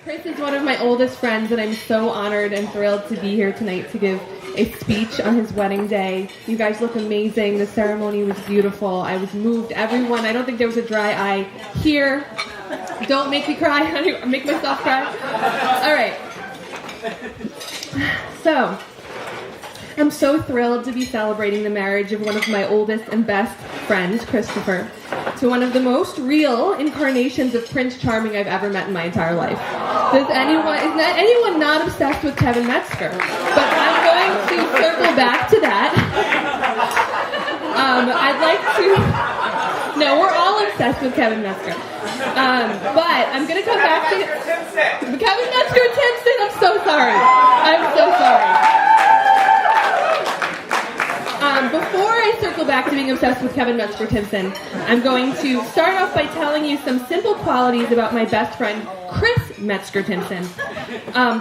Chris is one of my oldest friends, and I'm so honored and thrilled to be here tonight to give a speech on his wedding day. You guys look amazing. The ceremony was beautiful. I was moved. Everyone, I don't think there was a dry eye here. Don't make me cry. I make myself cry. All right. So, I'm so thrilled to be celebrating the marriage of one of my oldest and best friends, Christopher, to one of the most real incarnations of Prince Charming I've ever met in my entire life. Is anyone not obsessed with Kevin Metzger? But I'm going to circle back to that. I'd like to... No, we're all obsessed with Kevin Metzger. But I'm going to come back to... Kevin Metzger-Timson, I'm so sorry. I'm so sorry. Before I circle back to being obsessed with Kevin Metzger-Timson, I'm going to start off by telling you some simple qualities about my best friend, Chris Metzger-Timson.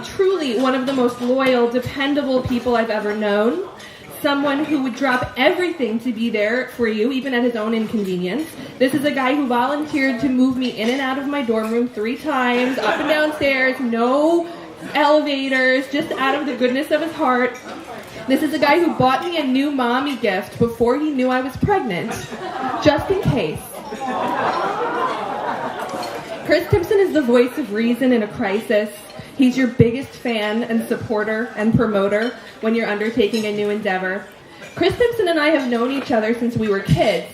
Truly one of the most loyal, dependable people I've ever known. Someone who would drop everything to be there for you, even at his own inconvenience. This is a guy who volunteered to move me in and out of my dorm room 3 times, up and down stairs, no elevators, just out of the goodness of his heart. This is a guy who bought me a new mommy gift before he knew I was pregnant, just in case. Chris Timson is the voice of reason in a crisis. He's your biggest fan and supporter and promoter when you're undertaking a new endeavor. Chris Timson and I have known each other since we were kids.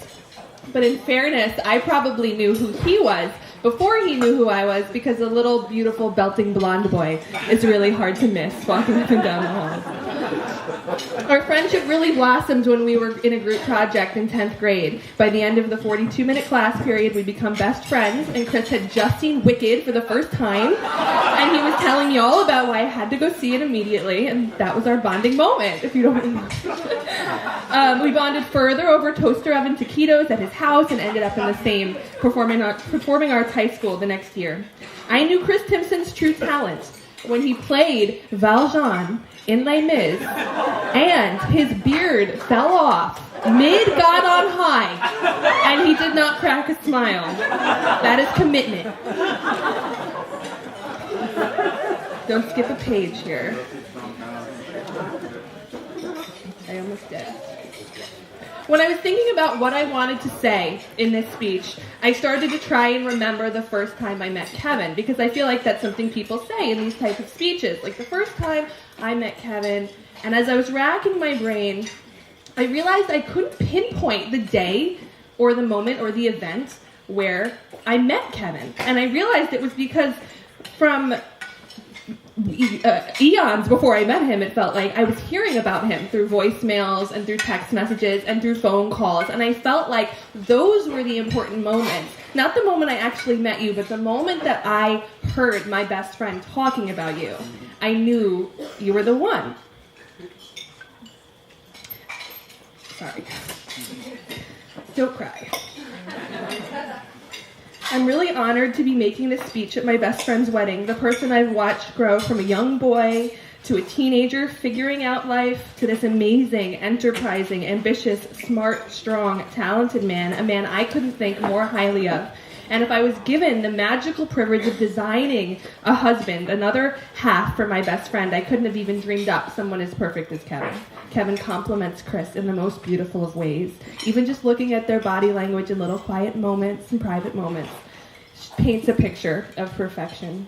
But in fairness, I probably knew who he was before he knew who I was, because a little beautiful belting blonde boy is really hard to miss walking up and down the hall. Our friendship really blossomed when we were in a group project in 10th grade. By the end of the 42-minute class period, we'd become best friends, and Chris had just seen Wicked for the first time, and he was telling me all about why I had to go see it immediately, and that was our bonding moment, if you don't know. We bonded further over toaster oven taquitos at his house and ended up in the same performing arts high school the next year. I knew Chris Timson's true talent when he played Valjean in Les Mis, and his beard fell off mid-God on high, and he did not crack a smile. That is commitment. Don't skip a page here. I almost did. When I was thinking about what I wanted to say in this speech, I started to try and remember the first time I met Kevin, because I feel like that's something people say in these types of speeches. Like the first time I met Kevin, and as I was racking my brain, I realized I couldn't pinpoint the day or the moment or the event where I met Kevin. And I realized it was because from eons before I met him, it felt like I was hearing about him through voicemails and through text messages and through phone calls, and I felt like those were the important moments. Not the moment I actually met you, but the moment that I heard my best friend talking about you. I knew you were the one. Sorry. Don't cry. I'm really honored to be making this speech at my best friend's wedding, the person I've watched grow from a young boy to a teenager figuring out life to this amazing, enterprising, ambitious, smart, strong, talented man, a man I couldn't think more highly of. And if I was given the magical privilege of designing a husband, another half for my best friend, I couldn't have even dreamed up someone as perfect as Kevin. Kevin compliments Chris in the most beautiful of ways. Even just looking at their body language in little quiet moments and private moments paints a picture of perfection.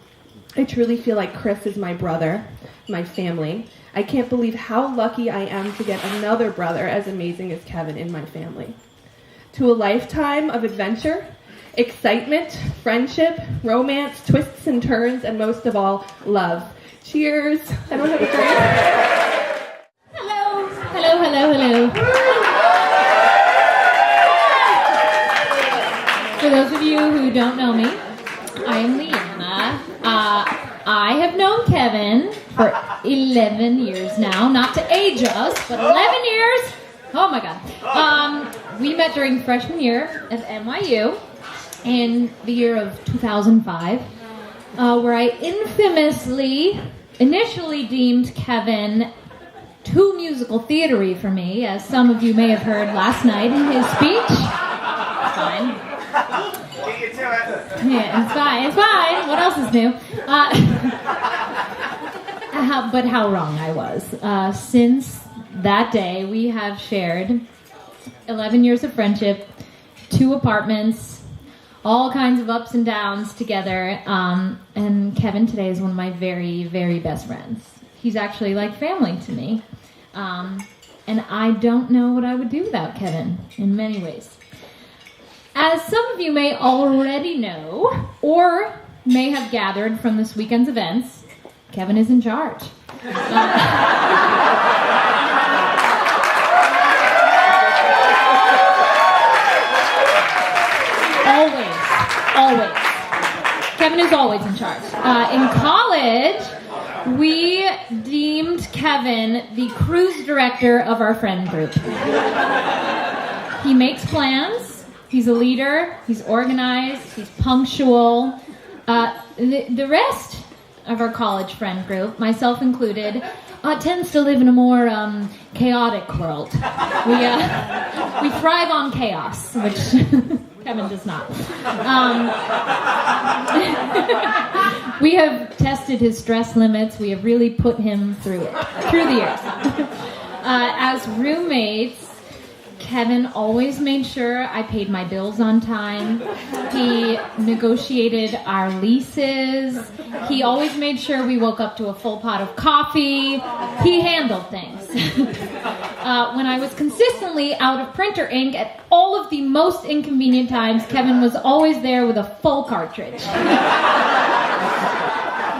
I truly feel like Chris is my brother, my family. I can't believe how lucky I am to get another brother as amazing as Kevin in my family. To a lifetime of adventure, excitement, friendship, romance, twists and turns, and most of all, love. Cheers. I don't have a drink. Hello. Hello, hello, hello. For those of you who don't know me, I am Liana. I have known Kevin for 11 years now. Not to age us, but 11 years. Oh my God. We met during freshman year at NYU in the year of 2005, where I initially deemed Kevin too musical theater-y for me, as some of you may have heard last night in his speech. Fine. Yeah, it's fine. What else is new? But how wrong I was. Since that day, we have shared 11 years of friendship, 2 apartments, all kinds of ups and downs together. And Kevin today is one of my very, very best friends. He's actually like family to me. And I don't know what I would do without Kevin in many ways. As some of you may already know, or may have gathered from this weekend's events, Kevin is in charge. Always. Kevin is always in charge. In college, we deemed Kevin the cruise director of our friend group. He makes plans. He's a leader. He's organized. He's punctual. The rest of our college friend group, myself included, tends to live in a more chaotic world. We thrive on chaos, which Kevin does not. We have tested his stress limits. We have really put him through the years. As roommates, Kevin always made sure I paid my bills on time. He negotiated our leases. He always made sure we woke up to a full pot of coffee. He handled things. When I was consistently out of printer ink at all of the most inconvenient times, Kevin was always there with a full cartridge.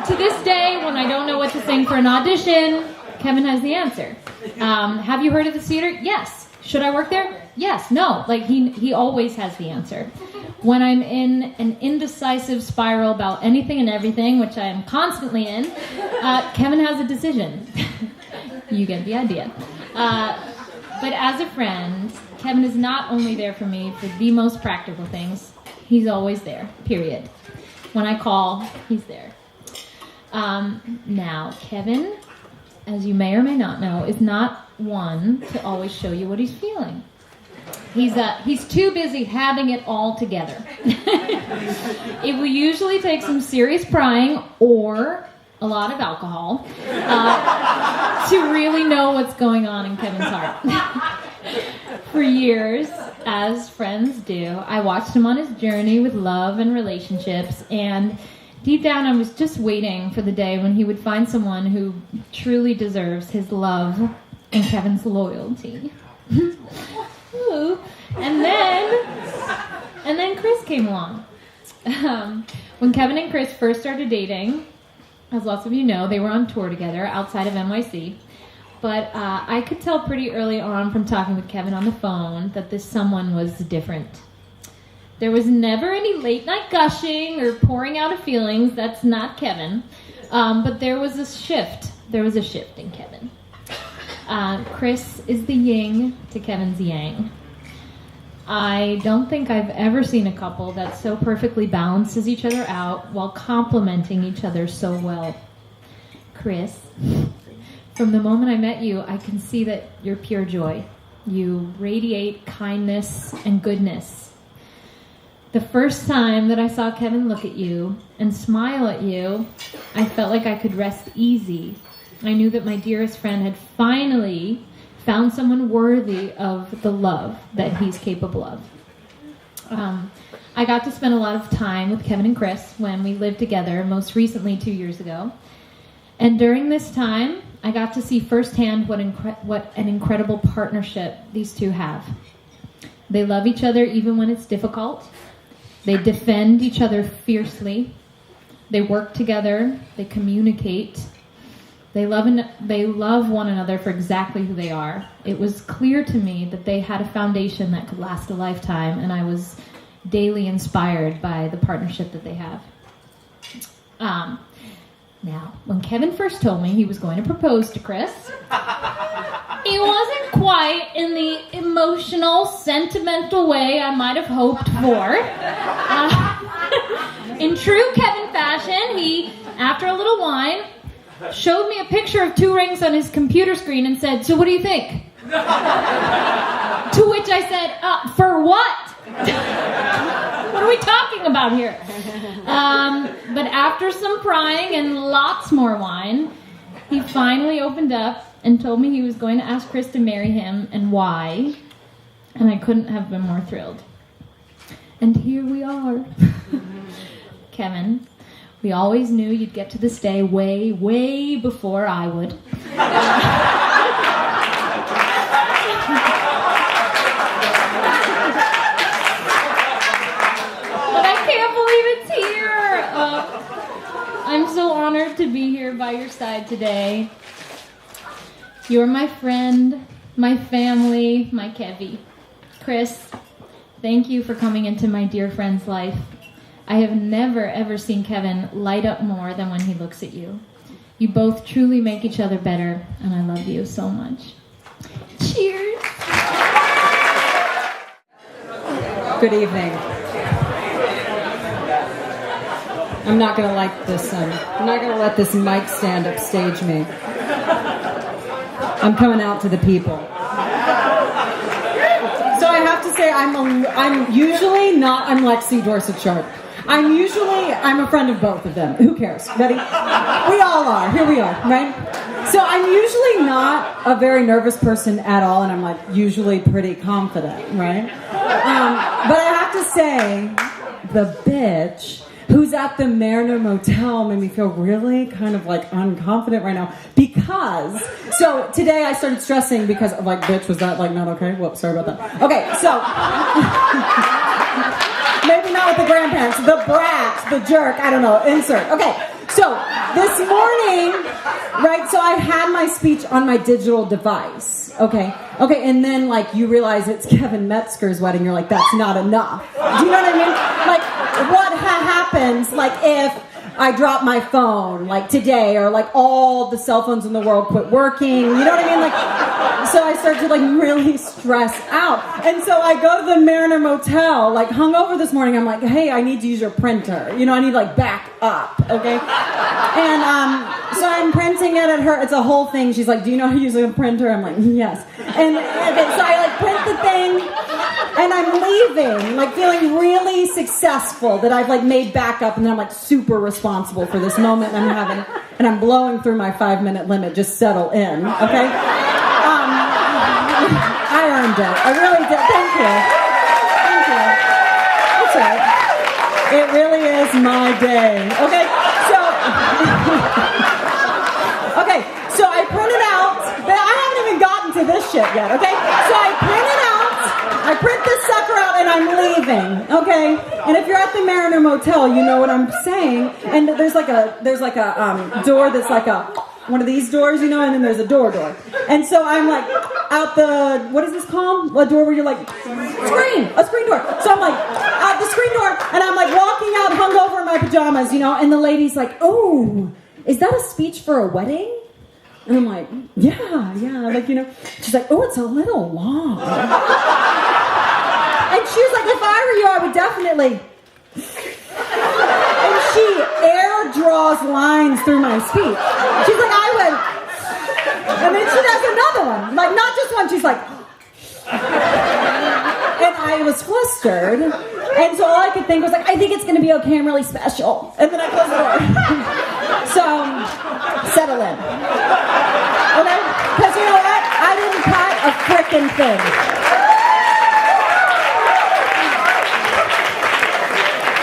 To this day, when I don't know what to sing for an audition, Kevin has the answer. Have you heard of the theater? Yes. Should I work there? Yes. No. Like, he always has the answer. When I'm in an indecisive spiral about anything and everything, which I am constantly in, Kevin has a decision. You get the idea. But as a friend, Kevin is not only there for me for the most practical things, he's always there, period. When I call, he's there. Now, Kevin, as you may or may not know, is not one to always show you what he's feeling. He's too busy having it all together. It will usually take some serious prying or a lot of alcohol to really know what's going on in Kevin's heart. For years, as friends do, I watched him on his journey with love and relationships, and deep down, I was just waiting for the day when he would find someone who truly deserves his love and Kevin's loyalty. Ooh. And then Chris came along. When Kevin and Chris first started dating, as lots of you know, they were on tour together outside of NYC. But I could tell pretty early on from talking with Kevin on the phone that this someone was different. There was never any late night gushing or pouring out of feelings. That's not Kevin. But there was a shift. There was a shift in Kevin. Chris is the yin to Kevin's yang. I don't think I've ever seen a couple that so perfectly balances each other out while complementing each other so well. Chris, from the moment I met you, I can see that you're pure joy. You radiate kindness and goodness. The first time that I saw Kevin look at you and smile at you, I felt like I could rest easy. I knew that my dearest friend had finally found someone worthy of the love that he's capable of. I got to spend a lot of time with Kevin and Chris when we lived together, most recently 2 years ago. And during this time, I got to see firsthand what an incredible partnership these two have. They love each other even when it's difficult. They defend each other fiercely. They work together. They communicate. They love one another for exactly who they are. It was clear to me that they had a foundation that could last a lifetime, and I was daily inspired by the partnership that they have. Now, when Kevin first told me he was going to propose to Chris, it wasn't quite in the emotional, sentimental way I might have hoped for. In true Kevin fashion, he, after a little wine, showed me a picture of 2 rings on his computer screen and said, "So what do you think?" To which I said, "For what?" What are we talking about here? But after some prying and lots more wine, he finally opened up and told me he was going to ask Chris to marry him and why. And I couldn't have been more thrilled. And here we are. Kevin, we always knew you'd get to this day way, way before I would. But I can't believe it's here. I'm so honored to be here by your side today. You're my friend, my family, my Kevy. Chris, thank you for coming into my dear friend's life. I have never, ever seen Kevin light up more than when he looks at you. You both truly make each other better, and I love you so much. Cheers! Good evening. I'm not going to like this. I'm not going to let this mic stand upstage me. I'm coming out to the people. So I have to say, I'm usually not. I'm Lexie Sharp. I'm a friend of both of them. Who cares? Ready? We all are. Here we are, right? So I'm usually not a very nervous person at all, and I'm like usually pretty confident, right? But I have to say, the bitch who's at the Mariner Motel made me feel really kind of like unconfident right now because, so today I started stressing because of like, bitch, was that like not okay? Whoops, sorry about that. Okay, so, maybe not with the grandparents, the brat, the jerk, I don't know, insert. Okay, so this morning, right, so I had my speech on my digital device, okay, and then like you realize it's Kevin Metzger's wedding, you're like, that's not enough. Do you know what I mean? Like, what happens, like, if I drop my phone, like, today, or, like, all the cell phones in the world quit working, you know what I mean? Like, so I start to, like, really stress out. And so I go to the Mariner Motel, like, hungover this morning, I'm like, hey, I need to use your printer. You know, I need, like, back up, okay? And, so I'm printing it at her, it's a whole thing. She's like, do you know how to use a printer? I'm like, yes. And, okay, so I, like, print the thing, and I'm leaving, like, feeling really successful that I've, like, made backup, and then I'm, like, super responsible for this moment I'm having, and I'm blowing through my 5-minute limit. Just settle in, okay? I earned it. I really did. Thank you. Thank you. That's right. It really is my day. Okay, so I printed out, but I haven't even gotten to this shit yet, okay? So I print this sucker out and I'm leaving, okay? And if you're at the Mariner Motel, you know what I'm saying. And there's like a door that's like one of these doors, you know, and then there's a door. And so I'm like out the, what is this called? A door where you're like, a screen door. So I'm like out the screen door and I'm like walking out hungover in my pajamas, you know, and the lady's like, oh, is that a speech for a wedding? And I'm like, yeah, like, you know, she's like, oh, it's a little long. And she was like, if I were you, I would definitely. And she air draws lines through my speech. She's like, I would. And then she does another one. Like, not just one, she's like. And I was flustered. And so all I could think was like, I think it's going to be okay, I'm really special. And then I closed the door. So, settle in. Okay? Because you know what? I didn't cut a frickin' thing.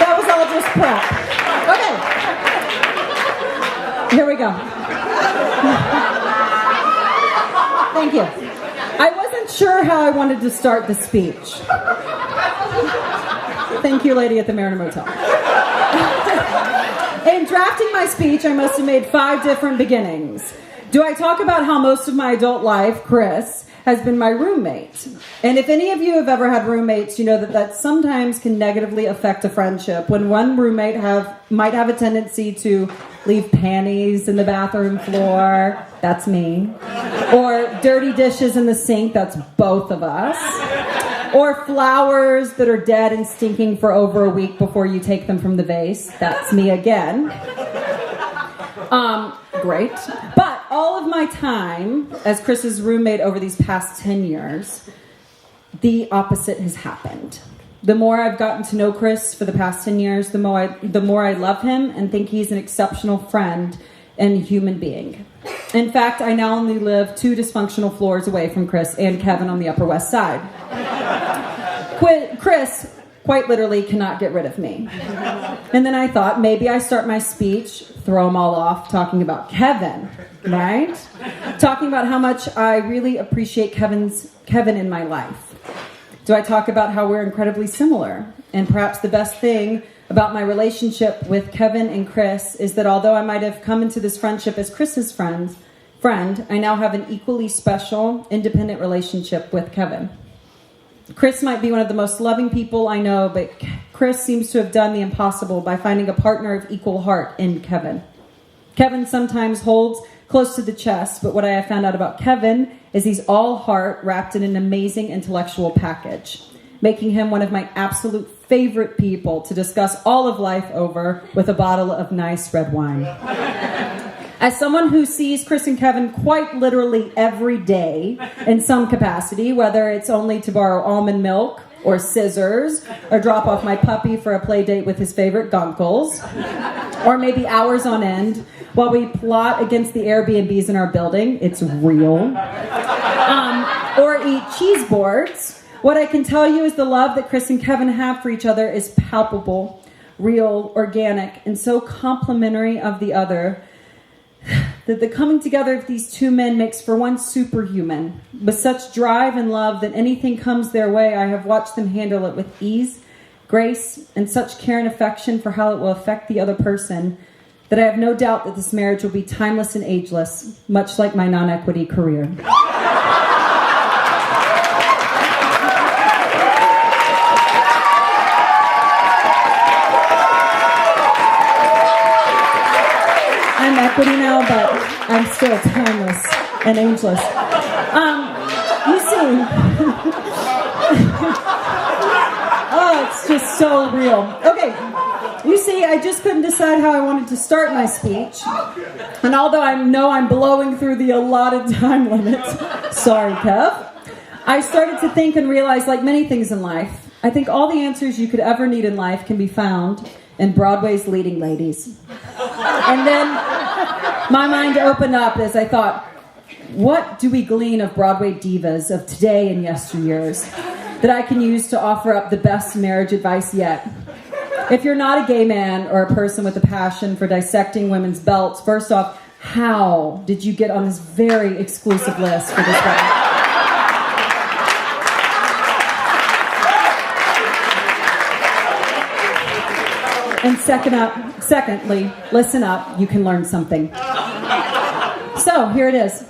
That was all just prep. Okay. Here we go. Thank you. I wasn't sure how I wanted to start the speech. Thank you, lady at the Mariner Motel. In drafting my speech, I must have made 5 different beginnings. Do I talk about how most of my adult life, Chris, has been my roommate? And if any of you have ever had roommates, you know that sometimes can negatively affect a friendship. When one roommate might have a tendency to leave panties in the bathroom floor, that's me. Or dirty dishes in the sink, that's both of us. Or flowers that are dead and stinking for over a week before you take them from the vase, that's me again. Great. But all of my time as Chris's roommate over these past 10 years, the opposite has happened. The more I've gotten to know Chris for the past 10 years, the more I love him and think he's an exceptional friend and human being. In fact, I now only live 2 dysfunctional floors away from Chris and Kevin on the Upper West Side. Chris quite literally cannot get rid of me. And then I thought maybe I start my speech, throw them all off, talking about Kevin, right? Talking about how much I really appreciate Kevin in my life. Do I talk about how we're incredibly similar? And perhaps the best thing about my relationship with Kevin and Chris is that although I might have come into this friendship as Chris's friend, I now have an equally special, independent relationship with Kevin. Chris might be one of the most loving people I know, but Chris seems to have done the impossible by finding a partner of equal heart in Kevin. Kevin sometimes holds close to the chest, but what I have found out about Kevin is he's all heart wrapped in an amazing intellectual package, making him one of my absolute favorite people to discuss all of life over with a bottle of nice red wine. As someone who sees Chris and Kevin quite literally every day in some capacity, whether it's only to borrow almond milk or scissors or drop off my puppy for a play date with his favorite gunkles, or maybe hours on end while we plot against the Airbnbs in our building, it's real, or eat cheese boards, what I can tell you is the love that Chris and Kevin have for each other is palpable, real, organic, and so complementary of the other that the coming together of these 2 men makes for one superhuman. With such drive and love that anything comes their way, I have watched them handle it with ease, grace, and such care and affection for how it will affect the other person that I have no doubt that this marriage will be timeless and ageless, much like my non-equity career. I'm equity now, but I'm still timeless and ageless. You see, oh, it's just so real. Okay, you see, I just couldn't decide how I wanted to start my speech. And although I know I'm blowing through the allotted time limit, sorry, Kev, I started to think and realize, like many things in life, I think all the answers you could ever need in life can be found in Broadway's leading ladies. And then my mind opened up as I thought, what do we glean of Broadway divas of today and yesteryears that I can use to offer up the best marriage advice yet? If you're not a gay man or a person with a passion for dissecting women's belts, first off, how did you get on this very exclusive list for this wedding? And secondly, listen up, you can learn something. So, here it is.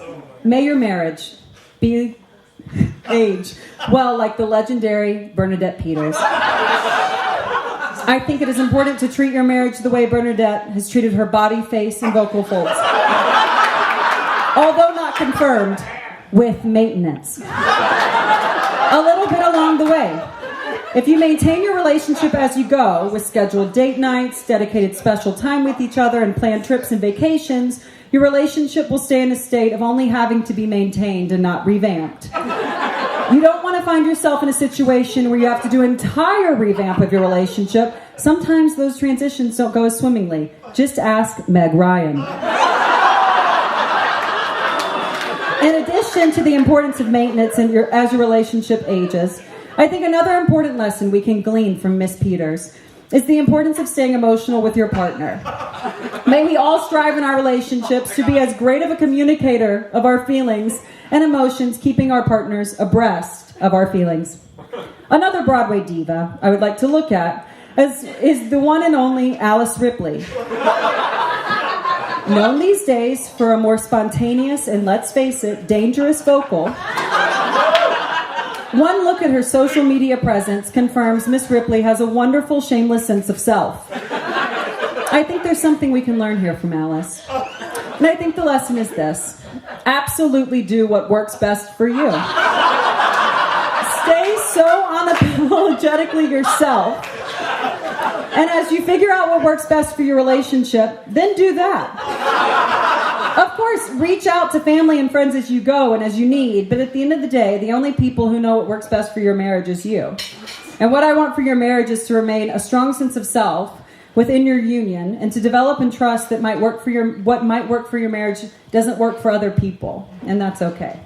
May your marriage be age well like the legendary Bernadette Peters. I think it is important to treat your marriage the way Bernadette has treated her body, face, and vocal folds. Although not confirmed, with maintenance. A little bit along the way. If you maintain your relationship as you go, with scheduled date nights, dedicated special time with each other, and planned trips and vacations, your relationship will stay in a state of only having to be maintained and not revamped. You don't want to find yourself in a situation where you have to do an entire revamp of your relationship. Sometimes those transitions don't go as swimmingly. Just ask Meg Ryan. In addition to the importance of maintenance as your relationship ages, I think another important lesson we can glean from Miss Peters is the importance of staying emotional with your partner. May we all strive in our relationships to be as great of a communicator of our feelings and emotions, keeping our partners abreast of our feelings. Another Broadway diva I would like to look at is the one and only Alice Ripley. Known these days for a more spontaneous and, let's face it, dangerous vocal, one look at her social media presence confirms Miss Ripley has a wonderful, shameless sense of self. I think there's something we can learn here from Alice. And I think the lesson is this. Absolutely do what works best for you. Stay so unapologetically yourself. And as you figure out what works best for your relationship, then do that. Of course, reach out to family and friends as you go and as you need, but at the end of the day, the only people who know what works best for your marriage is you. And what I want for your marriage is to remain a strong sense of self within your union, and to develop and trust that what might work for your marriage doesn't work for other people, and that's okay.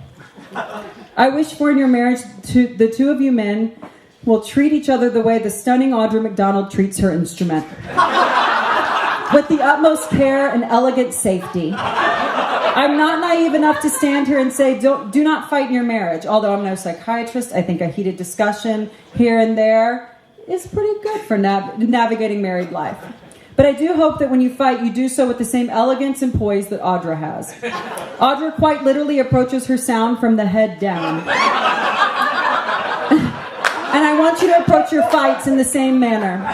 I wish for in your marriage the two of you men will treat each other the way the stunning Audra McDonald treats her instrument. With the utmost care and elegant safety. I'm not naive enough to stand here and say, do not fight in your marriage. Although I'm no psychiatrist, I think a heated discussion here and there is pretty good for navigating married life. But I do hope that when you fight, you do so with the same elegance and poise that Audra has. Audra quite literally approaches her sound from the head down. And I want you to approach your fights in the same manner.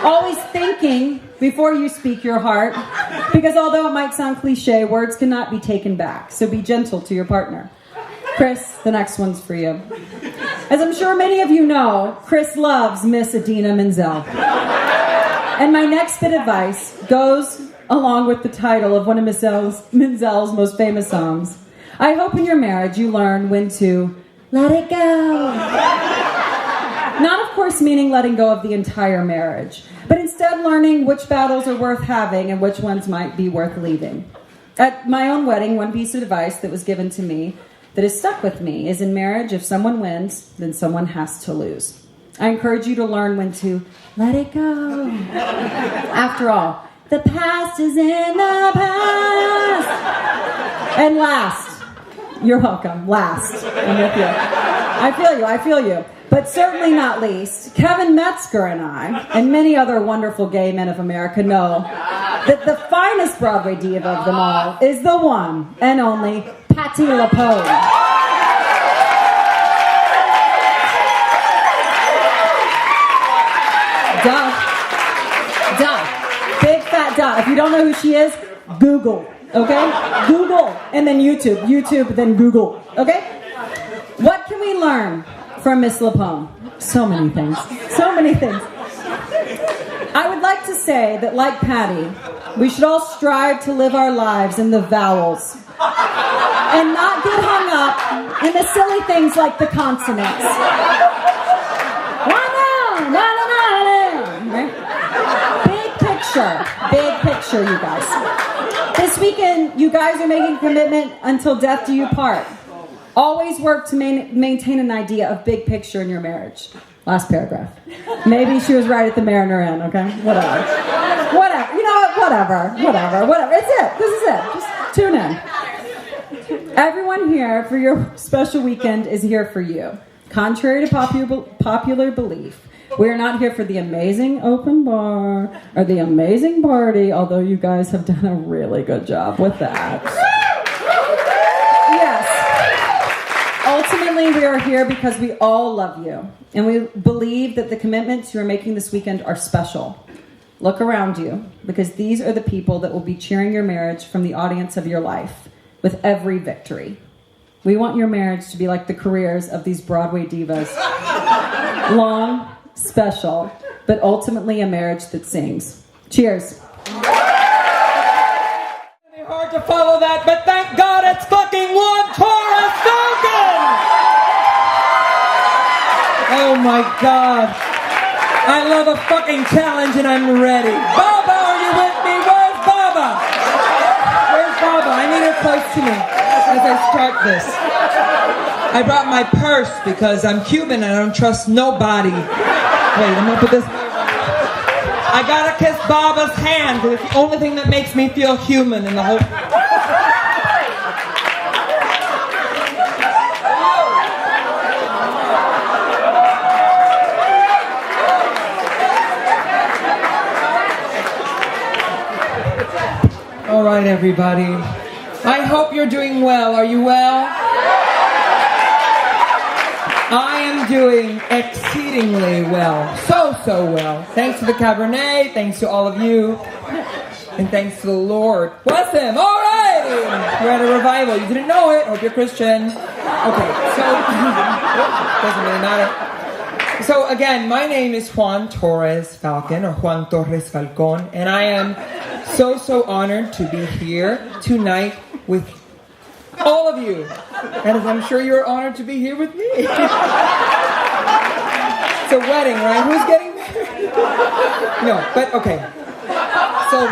Always thinking before you speak your heart, because although it might sound cliche, words cannot be taken back. So be gentle to your partner. Chris, the next one's for you. As I'm sure many of you know, Chris loves Miss Idina Menzel. And my next bit of advice goes along with the title of one of Menzel's most famous songs. I hope in your marriage you learn when to let it go. Not, of course, meaning letting go of the entire marriage, but instead learning which battles are worth having and which ones might be worth leaving. At my own wedding, one piece of advice that was given to me that has stuck with me is in marriage, if someone wins, then someone has to lose. I encourage you to learn when to let it go. After all, the past is in the past. And last, you're welcome, last, I'm with you. I feel you. But certainly not least, Kevin Metzger and I, and many other wonderful gay men of America know that the finest Broadway diva of them all is the one and only Patti LuPone. Duh. Big fat duh. If you don't know who she is, Google, okay? Google, and then YouTube, then Google, okay? What can we learn from Miss LuPone? So many things. I would like to say that, like Patti, we should all strive to live our lives in the vowels and not get hung up in the silly things like the consonants. Big picture, you guys. This weekend, you guys are making a commitment until death do you part. Always work to maintain an idea of big picture in your marriage. Last paragraph. Maybe she was right at the Mariner Inn, okay? Whatever. You know what? Whatever. It's it. This is it. Just tune in. Everyone here for your special weekend is here for you. Contrary to popular belief, we are not here for the amazing open bar or the amazing party, although you guys have done a really good job with that. Ultimately, we are here because we all love you, and we believe that the commitments you are making this weekend are special. Look around you, because these are the people that will be cheering your marriage from the audience of your life with every victory. We want your marriage to be like the careers of these Broadway divas. Long, special, but ultimately a marriage that sings. Cheers. Hard to follow that, but thank God it's fucking Juan Torres-Falcon! Oh my God. I love a fucking challenge and I'm ready. Baba, are you with me? Where's Baba? I need her close to me as I start this. I brought my purse because I'm Cuban and I don't trust nobody. Wait, I'm gonna put this... I gotta kiss Baba's hand because it's the only thing that makes me feel human in the whole... All right, everybody. I hope you're doing well. Are you well? I am doing exceedingly well. So well. Thanks to the Cabernet, thanks to all of you, and thanks to the Lord. Bless him! All right! We're at a revival. You didn't know it. Hope you're Christian. Okay, so... doesn't really matter. So, again, my name is Juan Torres-Falcon, or Juan Torres-Falcon, and I am so honored to be here tonight with all of you. And I'm sure you're honored to be here with me. It's a wedding, right? Who's getting married? No, but okay. So,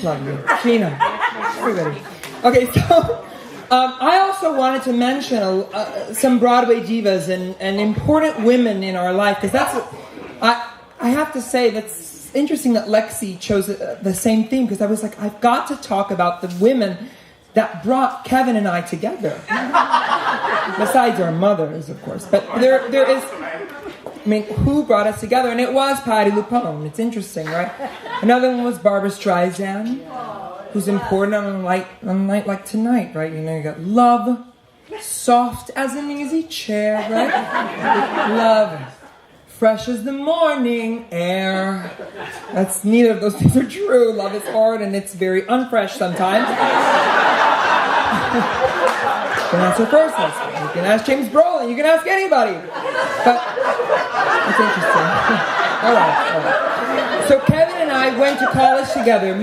love you. Gina, everybody. Okay, so I also wanted to mention some Broadway divas and important women in our life, because I have to say that's interesting that Lexie chose the same theme, because I was like, I've got to talk about the women that brought Kevin and I together. Besides our mothers, of course. But there is, I mean, who brought us together? And it was Patti LuPone. It's interesting, right? Another one was Barbara Streisand, who's important on a night like tonight, right? You know, you got love, soft as an easy chair, right? Love, fresh as the morning air. That's neither of those things are true. Love is hard and it's very unfresh sometimes. You can answer first. You can ask James Brolin. You can ask anybody. But it's interesting. All right. So Kevin and I went to college together.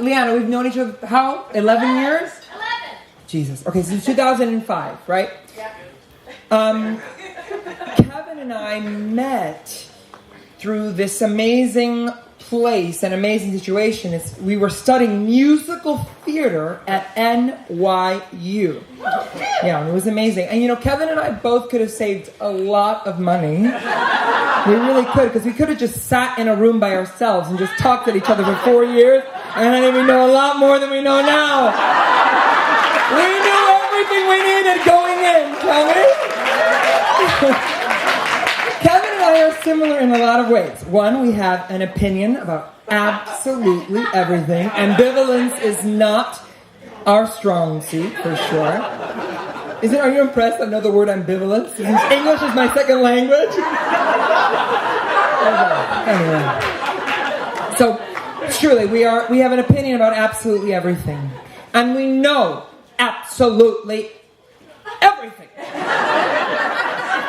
Liana, we've known each other how? 11 years? 11. Jesus. Okay, since 2005, right? Yeah. Kevin and I met through this amazing place, an amazing situation. We were studying musical theater at NYU. Yeah, and it was amazing. And you know, Kevin and I both could have saved a lot of money. We really could, because we could have just sat in a room by ourselves and just talked to each other for 4 years, and then we know a lot more than we know now. We knew everything we needed going in, tell me? Kevin and I are similar in a lot of ways. One, we have an opinion about absolutely everything. Ambivalence is not our strong suit, for sure. Are you impressed I know the word ambivalence? English is my second language. Anyway. So, truly, we have an opinion about absolutely everything. And we know absolutely everything.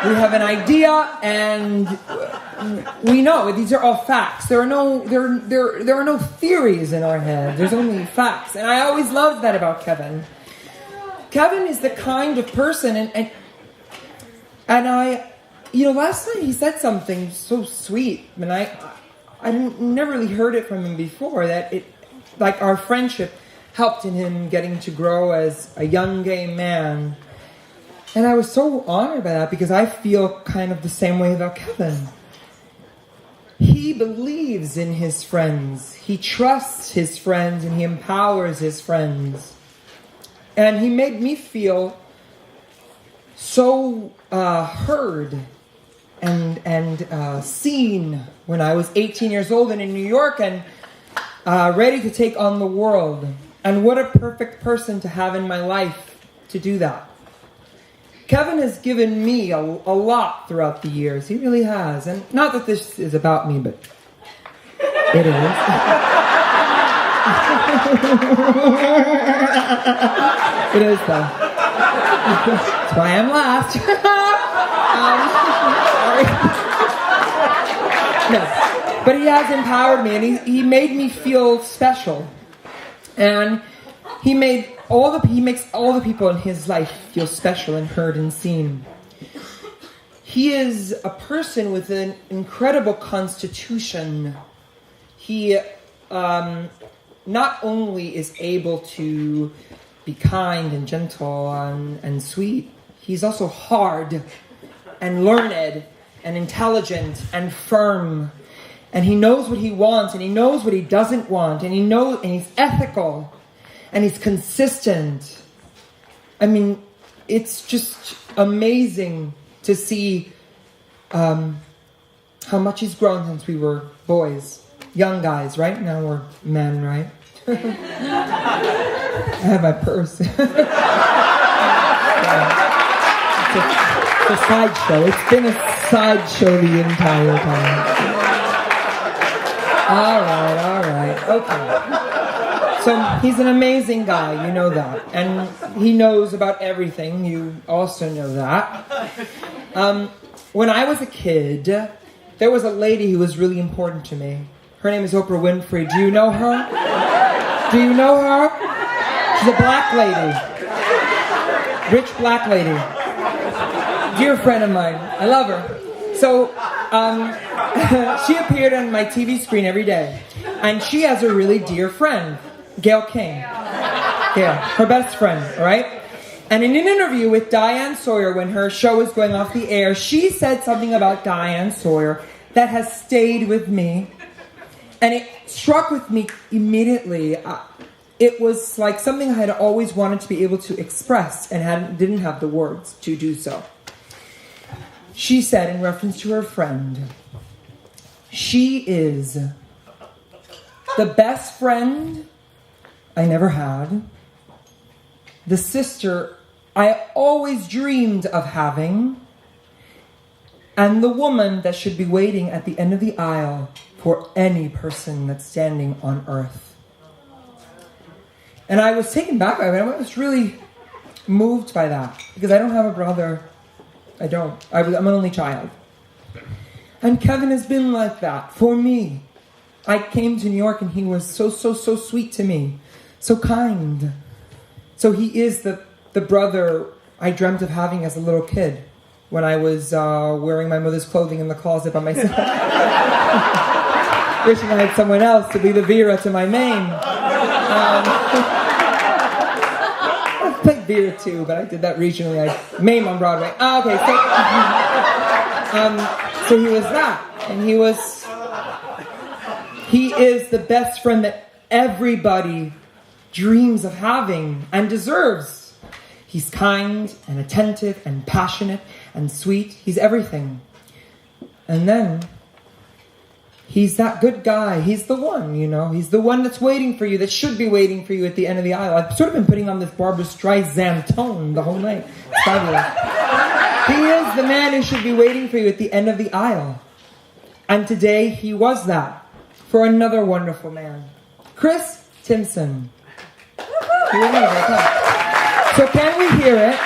We have an idea, and we know these are all facts. There are no theories in our head. There's only facts, and I always loved that about Kevin. Kevin is the kind of person, and I, you know, last night he said something so sweet, and I never really heard it from him before. That our friendship helped in him getting to grow as a young gay man. And I was so honored by that, because I feel kind of the same way about Kevin. He believes in his friends. He trusts his friends, and he empowers his friends. And he made me feel so heard and seen when I was 18 years old and in New York and ready to take on the world. And what a perfect person to have in my life to do that. Kevin has given me a lot throughout the years. He really has. And not that this is about me, but it is. It is, though. That's why I'm last. Sorry. No. But he has empowered me, and he made me feel special. And he makes all the people in his life feel special and heard and seen. He is a person with an incredible constitution. He not only is able to be kind and gentle and sweet, he's also hard and learned and intelligent and firm. And he knows what he wants, and he knows what he doesn't want, and he's ethical. And he's consistent. I mean, it's just amazing to see how much he's grown since we were boys. Young guys, right? Now we're men, right? I have my purse. It's a sideshow. It's been a sideshow the entire time. All right. Okay. So he's an amazing guy, you know that. And he knows about everything, you also know that. When I was a kid, there was a lady who was really important to me. Her name is Oprah Winfrey. Do you know her? Do you know her? She's a black lady. Rich black lady. Do dear friend of mine. I love her. So, she appeared on my TV screen every day. And she has a really dear friend, Gail King. Gail, her best friend, all right? And in an interview with Diane Sawyer, when her show was going off the air, she said something about Diane Sawyer that has stayed with me. And it struck with me immediately. It was like something I had always wanted to be able to express and didn't have the words to do so. She said, in reference to her friend, she is the best friend I never had, the sister I always dreamed of having, and the woman that should be waiting at the end of the aisle for any person that's standing on earth. And I was taken back by it. I was really moved by that because I don't have a brother. I don't. I'm an only child. And Kevin has been like that for me. I came to New York and he was so sweet to me. So kind. So he is the brother I dreamt of having as a little kid when I was wearing my mother's clothing in the closet by myself. Wishing I had someone else to be the Vera to my Mame. I played Vera too, but I did that regionally. Mame on Broadway. Okay, so he was that. And he is the best friend that everybody dreams of having and deserves. He's kind and attentive and passionate and sweet. He's everything. And then he's that good guy. He's the one, you know. He's the one that's waiting for you, that should be waiting for you at the end of the aisle. I've sort of been putting on this Barbra Streisand tone the whole night. It's fabulous. He is the man who should be waiting for you at the end of the aisle. And today he was that for another wonderful man. Chris-Timson. So can we hear it?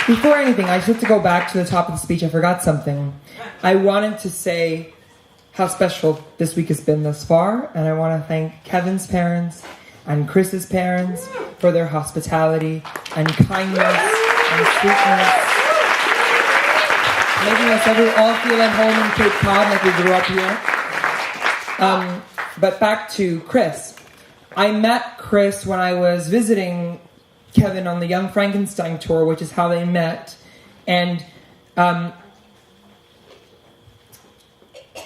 Before anything, I just have to go back to the top of the speech. I forgot something. I wanted to say how special this week has been thus far, and I want to thank Kevin's parents and Chris's parents for their hospitality and kindness and sweetness, making us all feel at home in Cape Cod like we grew up here. But back to Chris. I met Chris when I was visiting Kevin on the Young Frankenstein tour, which is how they met. And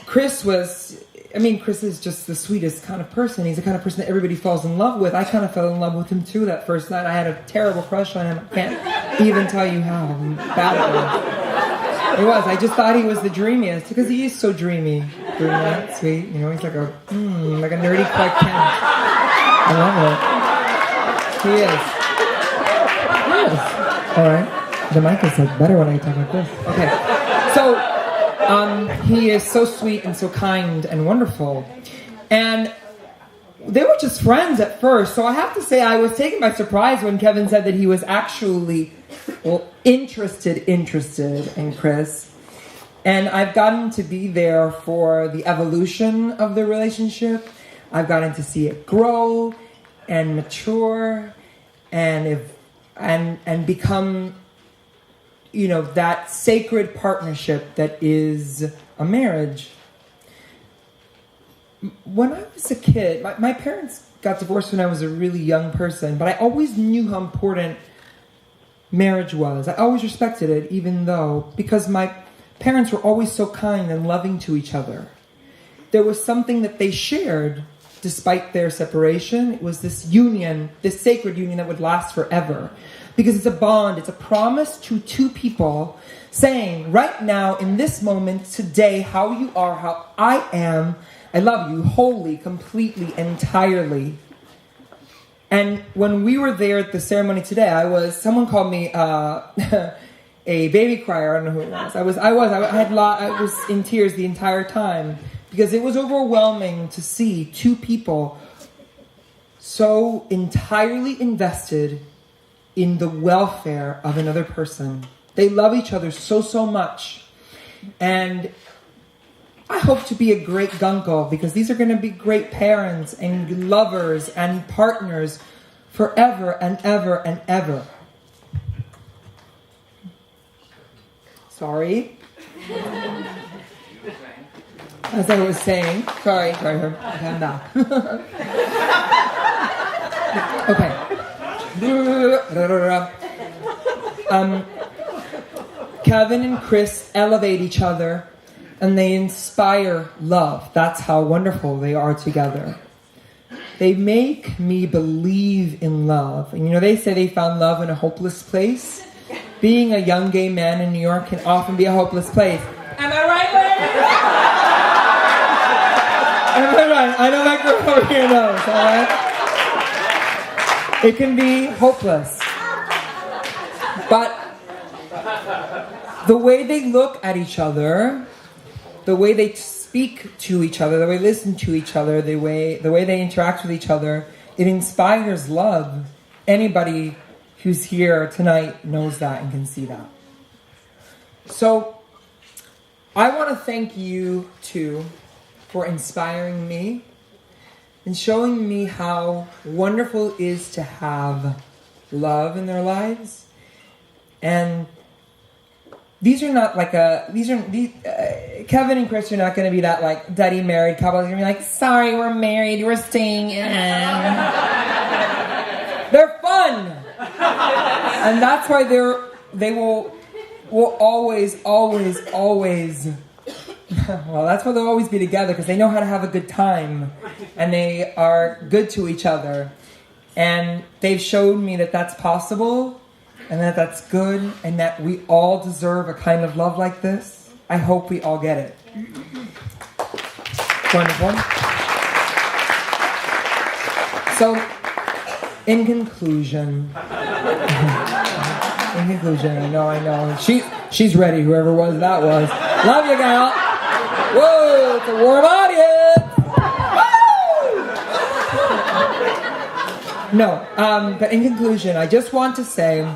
Chris is just the sweetest kind of person. He's the kind of person that everybody falls in love with. I kind of fell in love with him too that first night. I had a terrible crush on him. I can't even tell you how bad it was. It was. I just thought he was the dreamiest because he is so dreamy. Brunette, sweet. You know, he's like a nerdy Clark Kent. I love it. He is. All right. The mic is like better when I talk like this. Okay. So, he is so sweet and so kind and wonderful. And they were just friends at first. So I have to say I was taken by surprise when Kevin said that he was actually, interested in Chris. And I've gotten to be there for the evolution of the relationship. I've gotten to see it grow and mature and become, that sacred partnership that is a marriage. When I was a kid, my parents got divorced when I was a really young person, but I always knew how important marriage was. I always respected it, because my parents were always so kind and loving to each other. There was something that they shared despite their separation. It was this union, this sacred union that would last forever. Because it's a bond, it's a promise to two people saying, right now, in this moment, today, how you are, how I am, I love you wholly, completely, entirely. And when we were there at the ceremony today, someone called me a baby crier. I don't know who it was. I was in tears the entire time because it was overwhelming to see two people so entirely invested in the welfare of another person. They love each other so much. And I hope to be a great gunkle because these are going to be great parents and lovers and partners forever and ever and ever. Sorry. As I was saying, sorry. Okay, I'm back. Okay. Kevin and Chris elevate each other and they inspire love. That's how wonderful they are together. They make me believe in love. And they say they found love in a hopeless place. Being a young gay man in New York can often be a hopeless place. Am I right, ladies? Am I right? I know my girl over here knows, alright? It can be hopeless. But the way they look at each other, the way they speak to each other, the way they listen to each other, the way they interact with each other, it inspires love. Anybody who's here tonight knows that and can see that. So, I want to thank you two for inspiring me and showing me how wonderful it is to have love in their lives. And these are not like Kevin and Chris are not going to be that like daddy married couple. They're going to be like, sorry, we're married, we're staying in. They're fun. And that's why they will always, well, that's why they'll always be together, because they know how to have a good time. And they are good to each other. And they've showed me that that's possible, and that that's good, and that we all deserve a kind of love like this. I hope we all get it. Wonderful. So, in conclusion, I know. She's ready, whoever that was. Love you, gal. Whoa, it's a warm audience. Woo! No, but in conclusion, I just want to say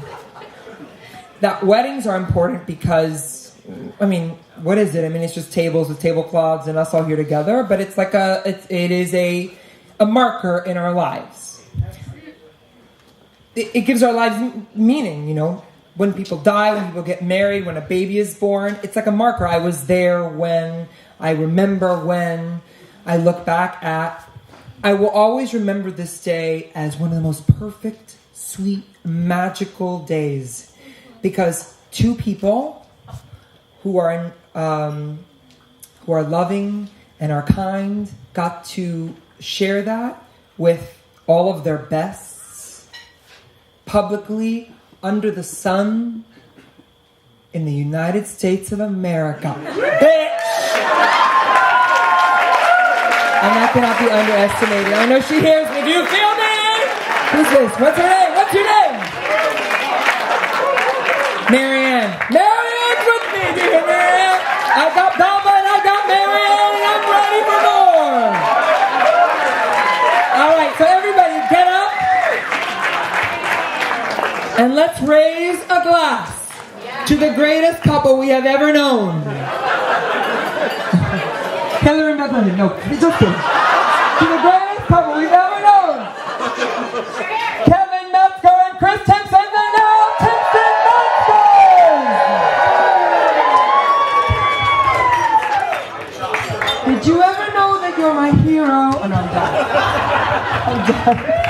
that weddings are important because, what is it? It's just tables with tablecloths and us all here together, but it's like it is a marker in our lives. It gives our lives meaning, When people die, when people get married, when a baby is born, it's like a marker. I was there when, I remember when, I look back at. I will always remember this day as one of the most perfect, sweet, magical days. Because two people who are loving and are kind got to share that with all of their bests publicly under the sun in the United States of America. Bitch! And that cannot be underestimated. I know she hears me. Do you feel me? Who's this? What's her name? What's your name? Marianne. Marianne's with me. Do you hear Marianne? I got Belva and I got Marianne and I'm ready for more. All right, so everybody get up. And let's raise a glass to the greatest couple we have ever known. Heather and Bethlehem. No, just kidding. To the greatest couple we've ever known. Kevin Metzger and Chris Timson, the now Timson Metzgers! Did you ever know that you're my hero? Oh, no, I'm done.